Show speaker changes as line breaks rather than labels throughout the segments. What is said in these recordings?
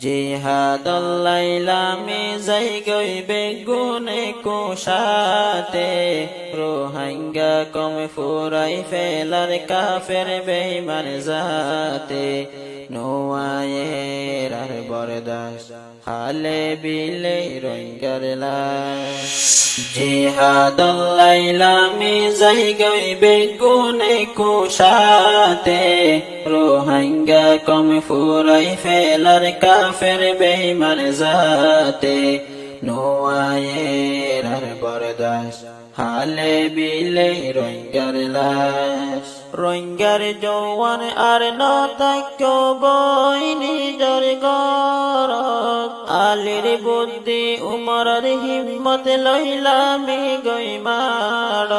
জিহাদল লাইলামে যাই গই বেগুনে কুশাতে রোহিঙ্গা কম ফুরাই ফেলার কাফের বেঈমান জাতে নোয়ায়ের আর বরদাস হালে বিলে রোহিঙ্গার লাশ জিহাদল লাইলামে যাই গই বেগুনে কুশাতে রোহিঙ্গা কম ফুরাই ফেলার কাফের বেঈমান জাতে নোয়ায়ের আর বরদাস হালে বিলে রোহিঙ্গার লাশ রোহিঙ্গার জওয়ান আর নতাক্য বই নিজর গরব আলীর বুদ্ধি উমরের হিম্মত লইলামি গই মার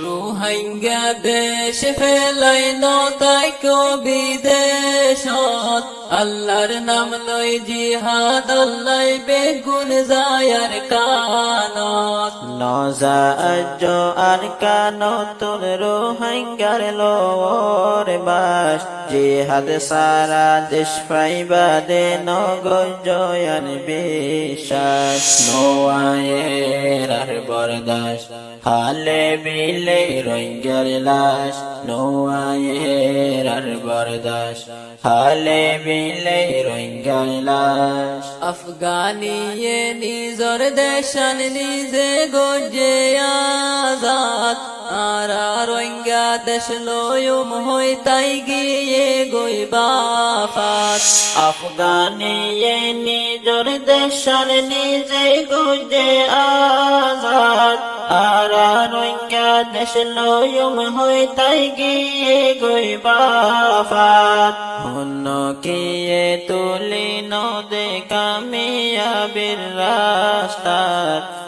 রোহিঙ্গা দেশ ফেলাই নতাক্য বিদেশত আল্লাহর নাম লই জিহাদ আল্লাহ বেগুন যায়ার কানত
নজাজ আর কানতুর রোহিঙ্গার লোর বাস জিহাদ সারা দেশ পাইবা দে নগজয়ান বিশ্বাস নোয়ায়ের আর বরদাস হালে বিলে রোহিঙ্গার লাশ নোয়ায়ের আর বরদাস হালে বিলে রোহিঙ্গার লাশ
আফগানিয়ে নিজর দেশান নিজে গজে আজাদ আর রোহিঙ্গা দেশ লয়ম হই তাই গিয়ে গই বাফাত
আফগানিয়ে নিজর দেশান নিজে গজে আজাদ আর রোহিঙ্গা দেশ লয়ম হই তাই গিয়ে গই বাফাত হন্য কিয়ে তুলি নদে কামিয়াবির রাস্তা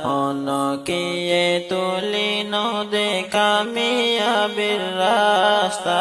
হন্য কিয়ে তুলি নদে কামিয়াবির রাস্তা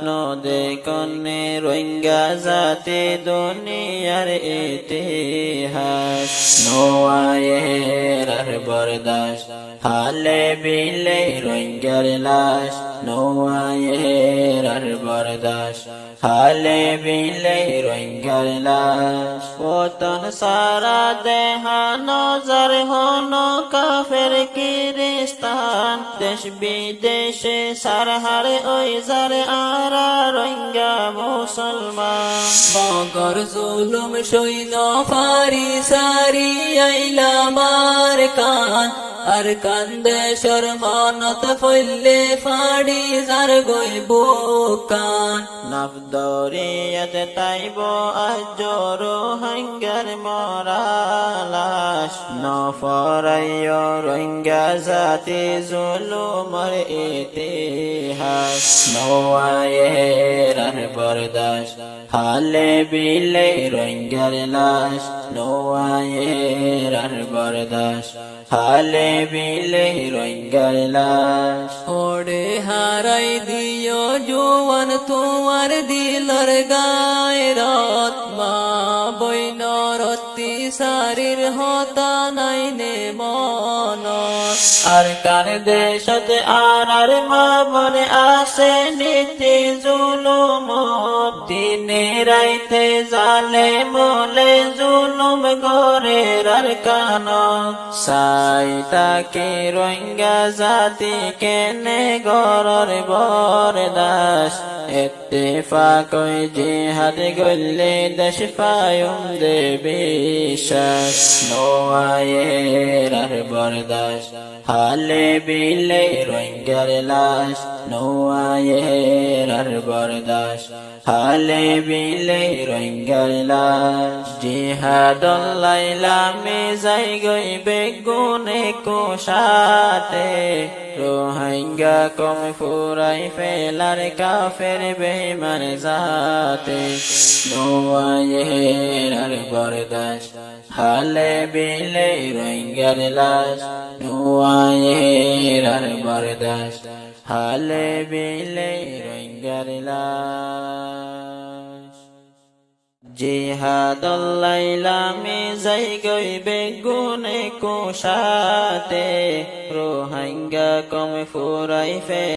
নদে কন্যে রোহিঙ্গা জাতি দুনিয়ার ইতিহাস নোয়ায়ের আর বরদাস হালে বিলে রোহিঙ্গার লাশ নোয়ায়ের আর বরদাস হালে বিলে রোহিঙ্গার লাশ ওতন সারা দেহা নজর হন কাফের কিরিস্তান দেশ বিদেশে সারহার ওই জারে আরা রোহিঙ্গা মুসলমান
বগর জুলুম সইন ফারি সারি আইলামার কান আর কান্দে শরমানত ফইলে ফাড়ি যার গই বুকান
নবদরিয়ত তাইব আজ রোহিঙ্গার মরালাস নফরাইয় রোহিঙ্গা জাতি জুলুমর ইতিহাস নোয়ায়ের আর বরদাস হালে বিলে রোহিঙ্গার লাশ নোয়ায়ের আর বরদাস হালে বিলে রোহিঙ্গার লাশ
ওড়ে হারাই দিও জোয়ান তোমার দিলর গায়রত মা বইনর অত্যাচারীর হতা নাই নে মন
আর কার দেশত আর মা মনে আসে নীতি জুলুম দিনে রাইতে জালে মোলে জুলুম গরের আর কান সাইটাকে রোহিঙ্গা জাতি কেনে গরর বরদাস ইত্তেফাক জিহাদ গল্লে দেশ পায়ুম দে বিশ্বাস নোয়ায়ের আর বরদাস হালে বিলে রোহিঙ্গার লাশ নোয়ায়ের আর বরদাস হালে বিলে রোহিঙ্গার লাশ জিহাদল লাইলামে যাই গই বেগুনে কুশাতে রোহিঙ্গা কম ফুরাই ফেলার কাফের বেঈমান জাতে নোয়ায়ের আর বরদাস হালে বিলে রোহিঙ্গার লাশ নোয়ায়ের আর বরদাস হালে বিলে রোহিঙ্গার লাশ জিহাদল লাইলামে যাই গই বেগুনে কুশাতে রোহিঙ্গা কম ফুরাই ফে